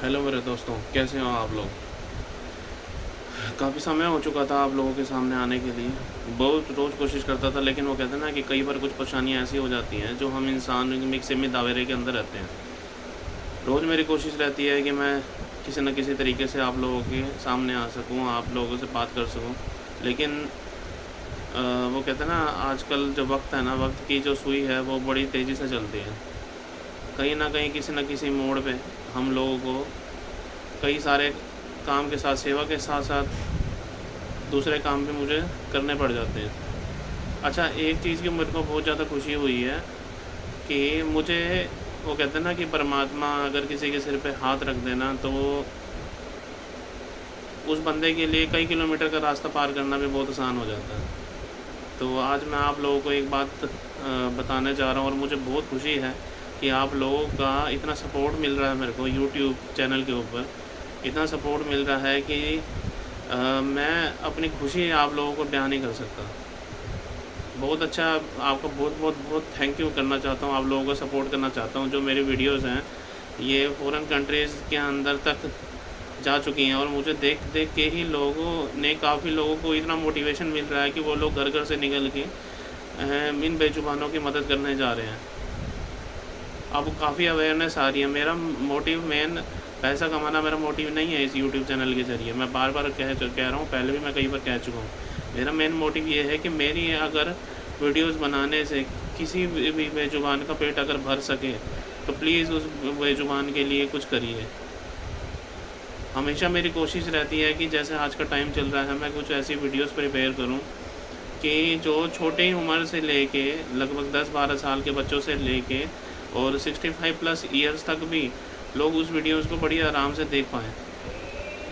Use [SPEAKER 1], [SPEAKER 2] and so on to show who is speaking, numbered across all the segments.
[SPEAKER 1] Hello मेरे दोस्तों, कैसे हो आप लोग। काफ़ी समय हो चुका था आप लोगों के सामने आने के लिए। बहुत रोज़ कोशिश करता था, लेकिन वो कहते हैं ना कि कई बार कुछ परेशानियाँ ऐसी हो जाती हैं जो हम इंसान एक सीमित दायरे के अंदर रहते हैं। रोज़ मेरी कोशिश रहती है कि मैं किसी न किसी तरीके से आप लोगों के सामने आ सकूँ, आप लोगों से बात कर सकूँ। लेकिन वो कहते हैं ना, आजकल जो वक़्त है ना, वक़्त की जो सुई है वो बड़ी तेज़ी से चलती है। कहीं न कहीं किसी न किसी मोड़ पे हम लोगों को कई सारे काम के साथ, सेवा के साथ-साथ दूसरे काम भी मुझे करने पड़ जाते हैं। अच्छा, एक चीज़ की मेरे को बहुत ज़्यादा खुशी हुई है कि मुझे, वो कहते हैं ना कि परमात्मा अगर किसी के सिर पे हाथ रख देना, तो उस बंदे के लिए कई किलोमीटर का रास्ता पार करना भी बहुत आसान हो जाता है। तो आज मैं आप लोगों को एक बात बताने जा रहा हूँ, और मुझे बहुत खुशी है कि आप लोगों का इतना सपोर्ट मिल रहा है मेरे को यूट्यूब चैनल के ऊपर। इतना सपोर्ट मिल रहा है कि मैं अपनी खुशी आप लोगों को बयान नहीं कर सकता। बहुत अच्छा, आपका बहुत बहुत बहुत थैंक यू करना चाहता हूँ, आप लोगों को सपोर्ट करना चाहता हूँ। जो मेरी वीडियोज़ हैं, ये फ़ॉरेन कंट्रीज़ के अंदर तक जा चुकी हैं, और मुझे देख देख के ही लोगों ने, काफ़ी लोगों को इतना मोटिवेशन मिल रहा है कि वो लोग घर-घर से निकल के इन बेज़ुबानों की मदद करने जा रहे हैं। अब काफ़ी अवेयरनेस आ रही है। मेरा मोटिव मेन पैसा कमाना मेरा मोटिव नहीं है इस यूट्यूब चैनल के ज़रिए। मैं बार-बार कह रहा हूँ, पहले भी मैं कई बार कह चुका हूँ। मेरा मेन मोटिव ये है कि मेरी अगर वीडियोज़ बनाने से किसी भी बेज़ुबान का पेट अगर भर सके, तो प्लीज़ उस बेज़ुबान के लिए कुछ करिए। हमेशा मेरी कोशिश रहती है कि जैसे आज का टाइम चल रहा है, मैं कुछ ऐसी वीडियोज़ प्रिपेयर करूँ कि जो छोटी उम्र से लेके लगभग 10-12 साल के बच्चों से लेके और 65 प्लस ईयर्स तक भी लोग उस वीडियोज़ को बड़ी आराम से देख पाएँ।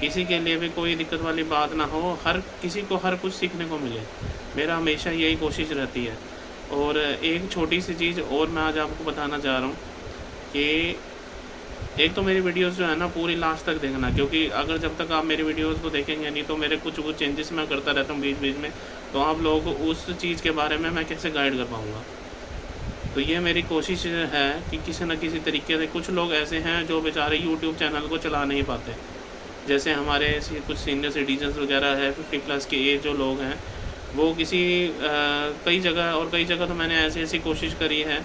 [SPEAKER 1] किसी के लिए भी कोई दिक्कत वाली बात ना हो, हर किसी को हर कुछ सीखने को मिले। मेरा हमेशा यही कोशिश रहती है। और एक छोटी-सी चीज़ और मैं आज आपको बताना चाह रहा हूँ कि एक तो मेरी वीडियोज़ जो है ना, पूरी लास्ट तक देखना, क्योंकि अगर जब तक आप मेरी वीडियोज़ को देखेंगे नहीं, तो मेरे कुछ चेंजेस मैं करता रहता हूँ बीच-बीच में, तो आप लोगों को उस चीज़ के बारे में मैं कैसे गाइड कर पाऊँगा। तो ये मेरी कोशिश है कि किसी न किसी तरीके से, कुछ लोग ऐसे हैं जो बेचारे यूट्यूब चैनल को चला नहीं पाते। जैसे हमारे कुछ सीनियर सिटीज़न्स वगैरह है, 50 प्लस के एज जो लोग हैं, वो कई जगह तो मैंने ऐसी-ऐसी कोशिश करी है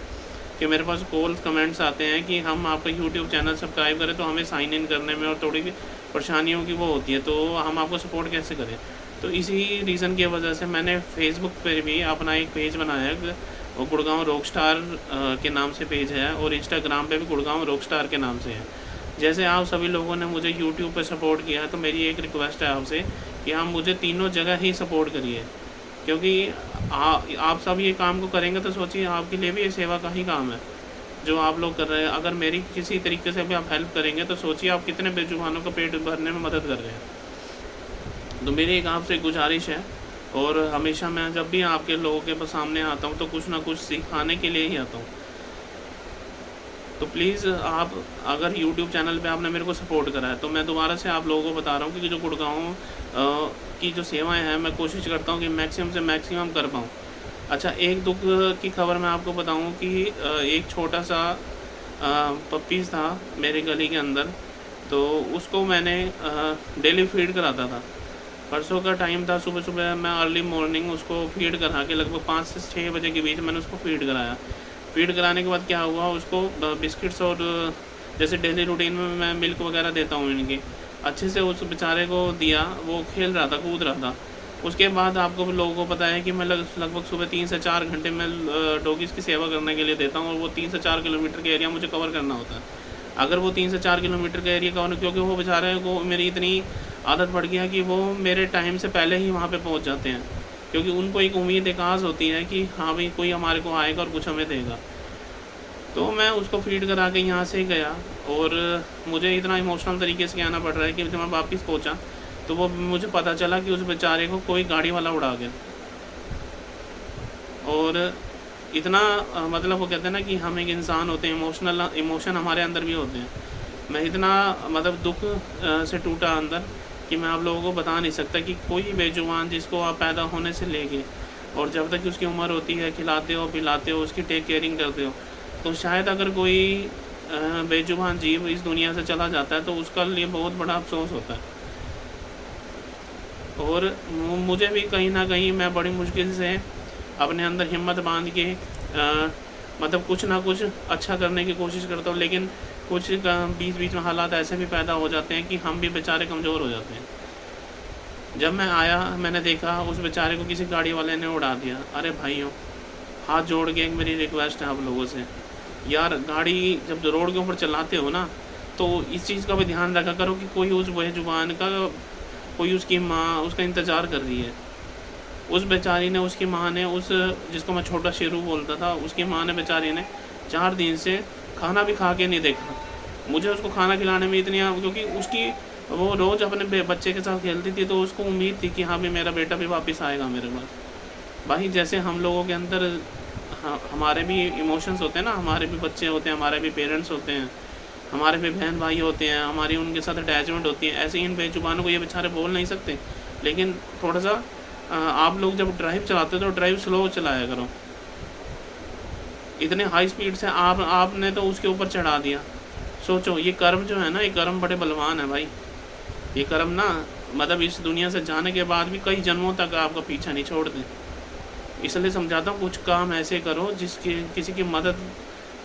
[SPEAKER 1] कि मेरे पास कॉल्स, कमेंट्स आते हैं कि हम आपका यूट्यूब चैनल सब्सक्राइब करें, तो हमें साइन इन करने में और थोड़ी भी परेशानियों की वो होती है, तो हम आपको सपोर्ट कैसे करें? तो इसी रीज़न की वजह से मैंने फ़ेसबुक पे भी अपना एक पेज बनाया है, वो गुड़गाँव रॉकस्टार के नाम से पेज है, और इंस्टाग्राम पे भी गुड़गाँव रॉकस्टार के नाम से है। जैसे आप सभी लोगों ने मुझे यूट्यूब पे सपोर्ट किया है, तो मेरी एक रिक्वेस्ट है आपसे कि आप मुझे तीनों जगह ही सपोर्ट करिए। क्योंकि आप सब ये काम को करेंगे, तो सोचिए आपके लिए भी ये सेवा का ही काम है, जो आप लोग कर रहे हैं। अगर मेरी किसी तरीके से भी आप हेल्प करेंगे, तो सोचिए आप कितने बेजुबानों का पेट भरने में मदद कर रहे हैं। तो मेरी एक आपसे गुज़ारिश है, और हमेशा मैं जब भी आपके लोगों के सामने आता हूँ, तो कुछ ना कुछ सिखाने के लिए ही आता हूँ। तो प्लीज़, आप अगर यूट्यूब चैनल पे आपने मेरे को सपोर्ट करा है, तो मैं दोबारा से आप लोगों को बता रहा हूँ कि जो गुड़गाँव की जो सेवाएँ हैं, मैं कोशिश करता हूँ कि मैक्सिमम से मैक्सिमम कर पाऊँ। अच्छा, एक दुःख की खबर मैं आपको बताऊँ कि एक छोटा-सा पप्पीज़ था मेरी गली के अंदर, तो उसको मैंने डेली फ़ीड कराता था। परसों का टाइम था, सुबह-सुबह मैं अर्ली मॉर्निंग उसको फ़ीड करा के लगभग 5 से 6 बजे के बीच मैंने उसको फ़ीड कराया। फ़ीड कराने के बाद क्या हुआ, उसको बिस्किट्स और जैसे डेली रूटीन में मैं मिल्क वगैरह देता हूँ इनकी, अच्छे से उस बेचारे को दिया, वो खेल रहा था, कूद रहा था। उसके बाद आपको भी लोगों को पता है कि मैं लगभग सुबह 3 से 4 घंटे मैं डॉगीज़ की सेवा करने के लिए देता हूँ, और वो 3 से 4 किलोमीटर का एरिया मुझे कवर करना होता है। अगर वो 3 से 4 किलोमीटर का एरिया कवर, क्योंकि वो बेचारे को मेरी इतनी आदत पड़ गई है कि वो मेरे टाइम से पहले ही वहाँ पे पहुँच जाते हैं। क्योंकि उनको एक उम्मीद, एक आस होती है कि हाँ भाई, कोई हमारे को आएगा और कुछ हमें देगा। तो मैं उसको फ़ीड करा के यहाँ से गया, और मुझे इतना इमोशनल तरीके से कहना पड़ रहा है कि जब मैं वापस पहुँचा, तो वो मुझे पता चला कि उस बेचारे को कोई गाड़ी वाला उड़ा गया। और इतना मतलब वो कहते हैं ना कि हम एक इंसान होते हैं, इमोशन हमारे अंदर भी होते हैं। मैं इतना मतलब दुःख से टूटा अंदर कि मैं आप लोगों को बता नहीं सकता कि कोई बेजुबान जिसको आप पैदा होने से लेके और जब तक उसकी उम्र होती है, खिलाते हो, पिलाते हो, उसकी टेक केयरिंग करते हो, तो शायद अगर कोई बेजुबान जीव इस दुनिया से चला जाता है तो उसका लिए बहुत बड़ा अफसोस होता है। और मुझे भी कहीं ना कहीं मैं बड़ी मुश्किल से अपने अंदर हिम्मत बांध के मतलब कुछ ना कुछ अच्छा करने की कोशिश करता हूँ, लेकिन कुछ बीच बीच में हालात ऐसे भी पैदा हो जाते हैं कि हम भी बेचारे कमज़ोर हो जाते हैं। जब मैं आया मैंने देखा उस बेचारे को किसी गाड़ी वाले ने उड़ा दिया। अरे भाइयों, हाथ जोड़ के एक मेरी रिक्वेस्ट है आप लोगों से, यार गाड़ी जब रोड के ऊपर चलाते हो ना तो इस चीज़ का भी ध्यान रखा करो कि कोई उस बेजुबान का, कोई उसकी माँ उसका इंतज़ार कर रही है। उस बेचारी ने, उसकी माँ ने, उस जिसको मैं छोटा शेरू बोलता था, उसकी माँ ने बेचारी ने 4 दिन से खाना भी खा के नहीं देखा। मुझे उसको खाना खिलाने में इतनी, क्योंकि उसकी वो रोज़ अपने बच्चे के साथ खेलती थी तो उसको उम्मीद थी कि हाँ भी मेरा बेटा भी वापस आएगा मेरे पास। भाई जैसे हम लोगों के अंदर हमारे भी इमोशंस होते हैं ना, हमारे भी बच्चे होते हैं, हमारे भी पेरेंट्स होते हैं, हमारे भी बहन भाई होते हैं, हमारी उनके साथ अटैचमेंट होती है। ऐसे ही इन बेजुबानों को ये बेचारे बोल नहीं सकते, लेकिन थोड़ा सा आप लोग जब ड्राइव चलाते हो तो ड्राइव स्लो चलाया करो। इतने हाई स्पीड से आपने तो उसके ऊपर चढ़ा दिया। सोचो ये कर्म जो है ना, ये कर्म बड़े बलवान है भाई। ये कर्म ना मतलब इस दुनिया से जाने के बाद भी कई जन्मों तक आपका पीछा नहीं छोड़ते। इसलिए समझाता हूँ कुछ काम ऐसे करो जिसकी किसी की मदद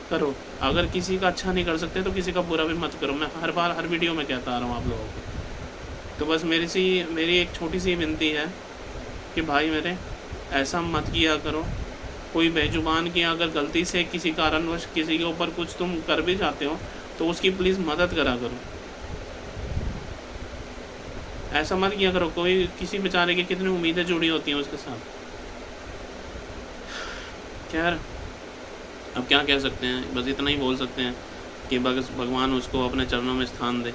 [SPEAKER 1] करो। अगर किसी का अच्छा नहीं कर सकते तो किसी का बुरा भी मत करो। मैं हर बार हर वीडियो में कहता आ रहा हूँ आप लोगों को। तो बस मेरी एक छोटी सी विनती है कि भाई मेरे ऐसा मत किया करो। कोई बेजुबान की अगर गलती से किसी कारणवश किसी के ऊपर कुछ तुम कर भी जाते हो तो उसकी प्लीज़ मदद करा करो। ऐसा मत किया करो। कोई किसी बेचारे की कितनी उम्मीदें जुड़ी होती हैं उसके साथ। खैर अब क्या कह सकते हैं, बस इतना ही बोल सकते हैं कि भगवान उसको अपने चरणों में स्थान दे।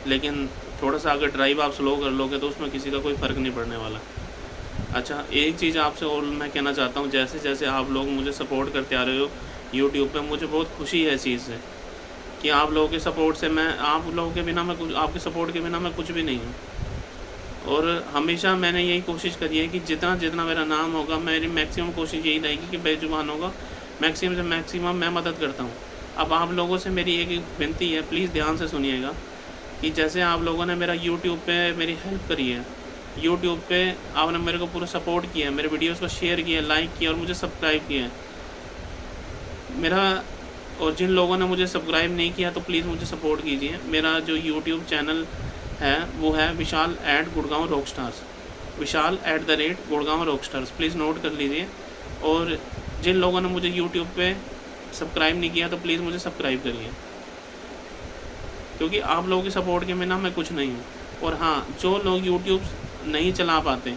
[SPEAKER 1] लेकिन थोड़ा सा अगर ड्राइव आप स्लो कर लोगे तो उसमें किसी का कोई फ़र्क नहीं पड़ने वाला। अच्छा एक चीज़ आपसे और मैं कहना चाहता हूँ, जैसे जैसे आप लोग मुझे सपोर्ट करते आ रहे हो यूट्यूब पे, मुझे बहुत खुशी है इस चीज़ से कि आप लोगों के सपोर्ट से आप लोगों के बिना मैं कुछ, आपके सपोर्ट के बिना मैं कुछ भी नहीं हूँ। और हमेशा मैंने यही कोशिश करी है कि जितना जितना मेरा नाम होगा, मेरी मैक्सिमम कोशिश यही रहेगी कि बेजुबानों का मैक्सिमम से मैक्सिमम मैं मदद करता हूँ। अब आप लोगों से मेरी एक विनती है, प्लीज़ ध्यान से सुनिएगा कि जैसे आप लोगों ने मेरा यूट्यूब पे मेरी हेल्प करी है, यूट्यूब पे आपने मेरे को पूरा सपोर्ट किया है, मेरे वीडियोस को शेयर किया, लाइक किया और मुझे सब्सक्राइब किया है मेरा। और जिन लोगों ने मुझे सब्सक्राइब नहीं किया तो प्लीज़ मुझे सपोर्ट कीजिए। मेरा जो यूट्यूब चैनल है वो है Vishal @Gurgaon rockstars, Vishal @Gurgaon rockstars, please note कर लीजिए। और जिन लोगों ने मुझे यूट्यूब पे सब्सक्राइब नहीं किया तो प्लीज़ मुझे सब्सक्राइब करिए, क्योंकि आप लोगों के सपोर्ट के बिना मैं कुछ नहीं हूँ। और हाँ, जो लोग यूट्यूब नहीं चला पाते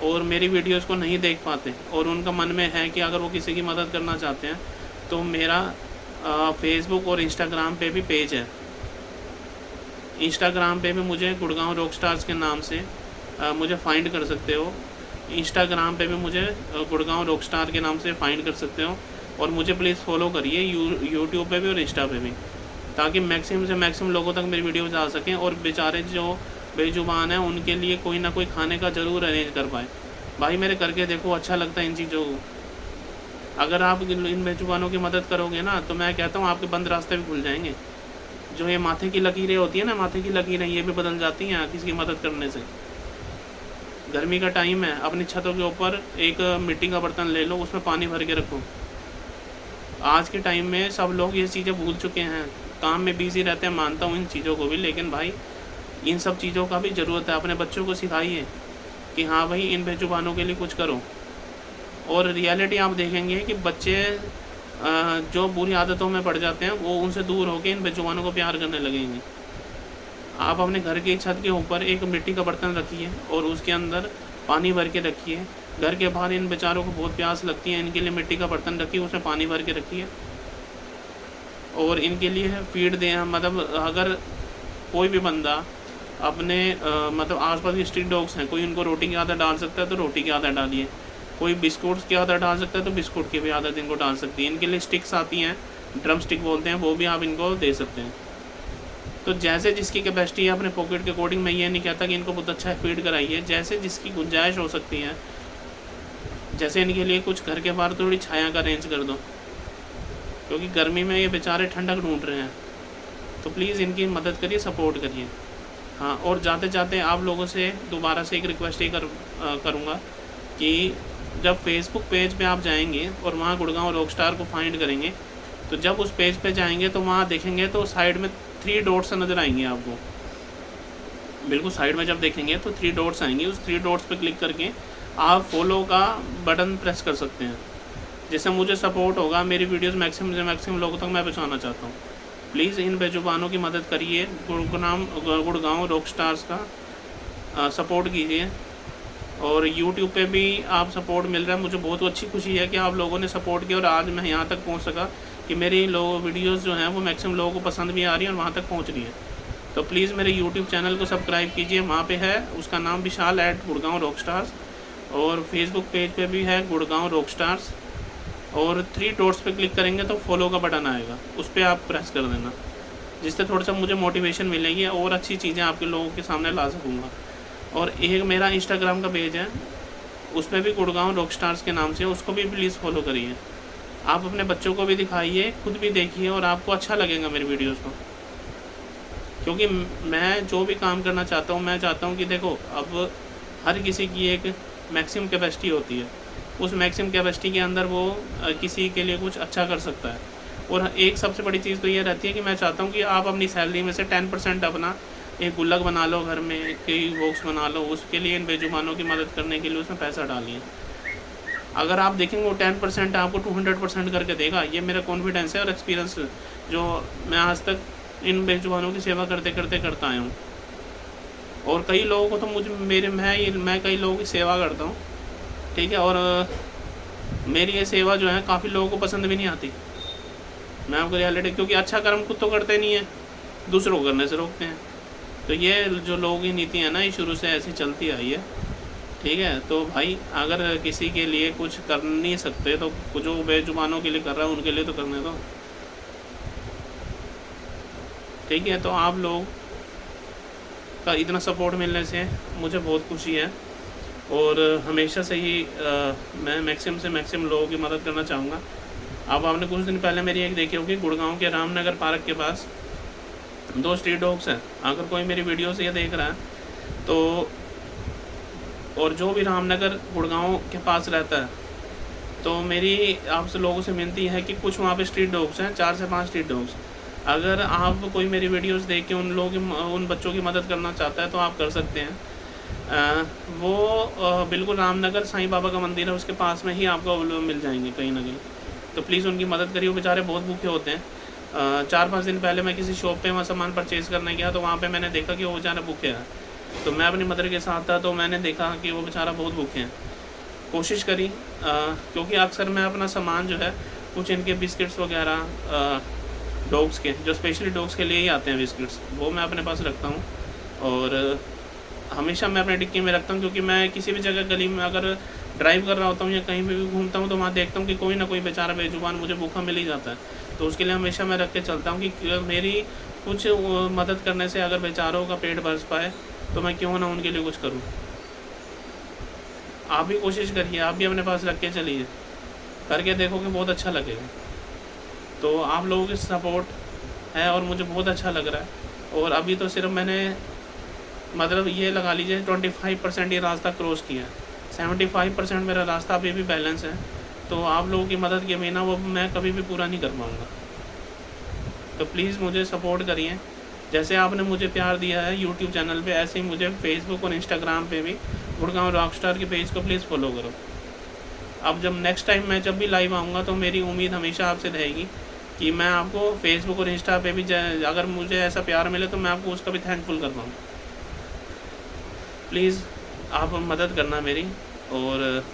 [SPEAKER 1] और मेरी वीडियोस को नहीं देख पाते और उनका मन में है कि अगर वो किसी की मदद करना चाहते हैं तो मेरा फेसबुक और इंस्टाग्राम पे भी पेज है। इंस्टाग्राम पे भी मुझे गुड़गांव रॉकस्टार्स के नाम से मुझे फाइंड कर सकते हो। इंस्टाग्राम पे भी मुझे गुड़गांव रॉकस्टार के नाम से फाइंड कर सकते हो। और मुझे प्लीज़ फॉलो करिए यूट्यूब पे भी और इंस्टा पे भी, ताकि मैक्सिमम से मैक्सिमम लोगों तक मेरी वीडियोज़ आ सकें और बेचारे जो बेजुबान हैं उनके लिए कोई ना कोई खाने का ज़रूर अरेंज कर पाए। भाई मेरे करके देखो, अच्छा लगता है इन चीज़ों को। अगर आप इन बेजुबानों की मदद करोगे ना तो मैं कहता हूँ आपके बंद रास्ते भी खुल जाएंगे। जो ये माथे की लकीरें होती है ना, माथे की लकीरें ये भी बदल जाती हैं किसी की मदद करने से। गर्मी का टाइम है, अपनी छतों के ऊपर एक मिट्टी का बर्तन ले लो, उसमें पानी भर के रखो। आज के टाइम में सब लोग ये चीज़ें भूल चुके हैं, काम में बिजी रहते हैं, मानता हूँ इन चीज़ों को भी, लेकिन भाई इन सब चीज़ों का भी ज़रूरत है। अपने बच्चों को सिखाइए कि हाँ भाई इन बेजुबानों के लिए कुछ करो। और रियलिटी आप देखेंगे कि बच्चे जो बुरी आदतों में पड़ जाते हैं वो उनसे दूर होकर इन बेजुबानों को प्यार करने लगेंगे। आप अपने घर की छत के ऊपर एक मिट्टी का बर्तन रखिए और उसके अंदर पानी भर के रखिए। घर के बाहर इन बेचारों को बहुत प्यास लगती है, इनके लिए मिट्टी का बर्तन रखिए, उसमें पानी भर के रखिए और इनके लिए फीड दें। मतलब अगर कोई भी बंदा अपने मतलब आसपास के स्ट्रीट डॉग्स हैं, कोई उनको रोटी की आदत डाल सकता है तो रोटी की आदत डालिए, कोई बिस्कुट्स की आदत डाल सकता है तो बिस्कुट की भी आदत इनको डाल सकती है। इनके लिए स्टिक्स आती हैं, ड्रम स्टिक बोलते हैं, वो भी आप इनको दे सकते हैं। तो जैसे जिसकी कैपेसिटी है अपने पॉकेट के अकॉर्डिंग, मैं ये नहीं कहता कि इनको बहुत अच्छा फीड कराइए, जैसे जिसकी गुंजाइश हो सकती है। जैसे इनके लिए कुछ घर के बाहर थोड़ी छाया का अरेंज कर दो, क्योंकि गर्मी में ये बेचारे ठंडक ढूंढ रहे हैं। तो प्लीज़ इनकी मदद करिए, सपोर्ट करिए। हाँ, और जाते जाते आप लोगों से दोबारा से एक रिक्वेस्ट ही करूँगा कि जब फेसबुक पेज पे आप जाएंगे और वहाँ गुड़गांव रॉकस्टार को फाइंड करेंगे, तो जब उस पेज पे जाएंगे तो वहाँ देखेंगे तो साइड में 3 डॉट्स नज़र आएंगे आपको। बिल्कुल साइड में जब देखेंगे तो 3 डॉट्स आएंगे। उस 3 डॉट्स पे क्लिक करके आप फॉलो का बटन प्रेस कर सकते हैं, जिससे मुझे सपोर्ट होगा। मेरी वीडियोस मैक्सिमम से मैक्सिमम लोगों तक मैं पहुँचाना चाहता हूँ। प्लीज़ इन बेजुबानों की मदद करिए, गुड़गांव रॉकस्टार्स का सपोर्ट कीजिए। और यूट्यूब पे भी आप सपोर्ट मिल रहा है, मुझे बहुत अच्छी खुशी है कि आप लोगों ने सपोर्ट किया और आज मैं यहाँ तक पहुँच सका कि मेरी वीडियोस जो हैं वो मैक्सिमम लोगों को पसंद भी आ रही है और वहाँ तक पहुँच रही है। तो प्लीज़ मेरे यूट्यूब चैनल को सब्सक्राइब कीजिए, वहाँ पे है उसका नाम विशाल @गुड़गांव रॉकस्टार्स, और फेसबुक पेज पे भी है गुड़गांव रॉकस्टार्स। और 3 डॉट्स पे क्लिक करेंगे तो फॉलो का बटन आएगा, उस पर आप प्रेस कर देना, जिससे थोड़ा सा मुझे मोटिवेशन मिलेगी और अच्छी चीज़ें आपके लोगों के सामने ला सकूँगा। और एक मेरा इंस्टाग्राम का पेज है, उस पर भी गुड़गांव रॉकस्टार्स के नाम से, उसको भी प्लीज़ फॉलो करिए। आप अपने बच्चों को भी दिखाइए, खुद भी देखिए और आपको अच्छा लगेगा मेरी वीडियोस को। क्योंकि मैं जो भी काम करना चाहता हूँ, मैं चाहता हूँ कि देखो, अब हर किसी की एक मैक्सिमम कैपेसिटी होती है, उस मैक्सिमम कैपेसिटी के अंदर वो किसी के लिए कुछ अच्छा कर सकता है। और एक सबसे बड़ी चीज़ तो ये रहती है कि मैं चाहता हूँ कि आप अपनी सैलरी में से 10% अपना एक गुल्लक बना लो, घर में कई बॉक्स बना लो, उसके लिए इन बेजुबानों की मदद करने के लिए उसमें पैसा डालिए। अगर आप देखेंगे वो 10% आपको 200% करके देगा। ये मेरा कॉन्फिडेंस है और एक्सपीरियंस जो मैं आज तक इन बेजुबानों की सेवा करते करते करता आया हूँ। और कई लोगों को तो मैं कई लोगों की सेवा करता हूँ, ठीक है, और मेरी ये सेवा जो है काफ़ी लोगों को पसंद भी नहीं आती। मैं आपको रियलिटी, क्योंकि अच्छा कर्म खुद तो करते नहीं है, दूसरों को करने से रोकते हैं। तो ये जो लोगों की नीति है ना, ये शुरू से ऐसी चलती आई है, ठीक है। तो भाई अगर किसी के लिए कुछ कर नहीं सकते तो जो बेजुबानों के लिए कर रहा है उनके लिए तो करने दो, ठीक है। तो आप लोग का इतना सपोर्ट मिलने से मुझे बहुत खुशी है और हमेशा से ही मैं मैक्सिमम से मैक्सिमम लोगों की मदद करना चाहूँगा। अब आपने कुछ दिन पहले मेरी एक देखी होगी, गुड़गांव के रामनगर पार्क के पास 2 स्ट्रीट डॉग्स हैं। अगर कोई मेरी वीडियो से ये देख रहा है तो, और जो भी रामनगर गुड़गांव के पास रहता है, तो मेरी आपसे लोगों से विनती है कि कुछ वहाँ पे स्ट्रीट डॉग्स हैं, 4 से 5 स्ट्रीट डॉग्स। अगर आप कोई मेरी वीडियोस देख के उन बच्चों की मदद करना चाहता है तो आप कर सकते हैं। वो बिल्कुल रामनगर साईं बाबा का मंदिर है, उसके पास में ही आपको मिल जाएंगे कहीं ना कहीं। तो प्लीज़ उनकी मदद करिए, वो बेचारे बहुत भूखे होते हैं। 4-5 दिन पहले मैं किसी शॉप पे वहाँ सामान परचेज़ करने गया, तो वहाँ पे मैंने देखा कि वो बेचारा भूखे हैं। तो मैं अपनी मदर के साथ था, तो मैंने देखा कि वो बेचारा बहुत भूखे हैं। कोशिश करी, क्योंकि अक्सर मैं अपना सामान जो है कुछ इनके बिस्किट्स वगैरह डॉग्स के, जो स्पेशली डॉग्स के लिए ही आते हैं बिस्किट्स, वो मैं अपने पास रखता हूँ। और हमेशा मैं अपने डिक्की में रखता हूँ, क्योंकि मैं किसी भी जगह गली में अगर ड्राइव कर रहा होता हूँ या कहीं पे भी घूमता हूँ तो वहाँ देखता हूँ कि कोई ना कोई बेचारा बेजुबान मुझे भूखा मिल ही जाता है। तो उसके लिए हमेशा मैं रख के चलता हूँ कि मेरी कुछ मदद करने से अगर बेचारों का पेट भर पाए तो मैं क्यों ना उनके लिए कुछ करूँ। आप भी कोशिश करिए, आप भी अपने पास रख के चलिए, करके देखो कि बहुत अच्छा लगेगा। तो आप लोगों की सपोर्ट है और मुझे बहुत अच्छा लग रहा है। और अभी तो सिर्फ मैंने मतलब ये लगा लीजिए 25% ये रास्ता क्रॉस किया है, 75% मेरा रास्ता अभी भी बैलेंस है। तो आप लोगों की मदद के बिना वो मैं कभी भी पूरा नहीं कर पाऊँगा। तो प्लीज़ मुझे सपोर्ट करिए, जैसे आपने मुझे प्यार दिया है यूट्यूब चैनल पे, ऐसे ही मुझे फेसबुक और इंस्टाग्राम पे भी गुड़गांव रॉकस्टार के पेज को प्लीज़ फॉलो करो। अब जब नेक्स्ट टाइम मैं जब भी लाइव आऊँगा तो मेरी उम्मीद हमेशा आपसे रहेगी कि मैं आपको फेसबुक और इंस्टा पे भी अगर मुझे ऐसा प्यार मिले तो मैं आपको उसका भी थैंकफुल कर पाऊँ। प्लीज़ आप मदद करना मेरी। और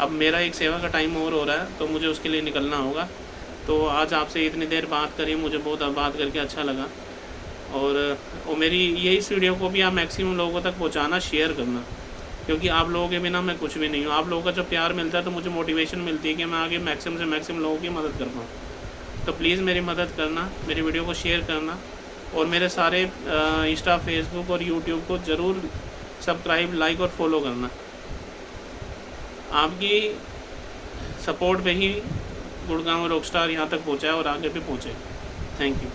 [SPEAKER 1] अब मेरा एक सेवा का टाइम और हो रहा है तो मुझे उसके लिए निकलना होगा। तो आज आपसे इतनी देर बात करी, मुझे बहुत बात करके अच्छा लगा। और मेरी यही इस वीडियो को भी आप मैक्सिमम लोगों तक पहुंचाना, शेयर करना, क्योंकि आप लोगों के बिना मैं कुछ भी नहीं हूँ। आप लोगों का जब प्यार मिलता है तो मुझे मोटिवेशन मिलती है कि मैं आगे मैक्सिमम से मैक्सिमम लोगों की मदद कर पाऊँ। तो प्लीज़ मेरी मदद करना, मेरी वीडियो को शेयर करना और मेरे सारे इंस्टा, फेसबुक और यूट्यूब को ज़रूर सब्सक्राइब, लाइक और फॉलो करना। आपकी सपोर्ट पे ही गुड़गांव रॉकस्टार यहाँ तक पहुँचा है और आगे भी पहुँचे। Thank you.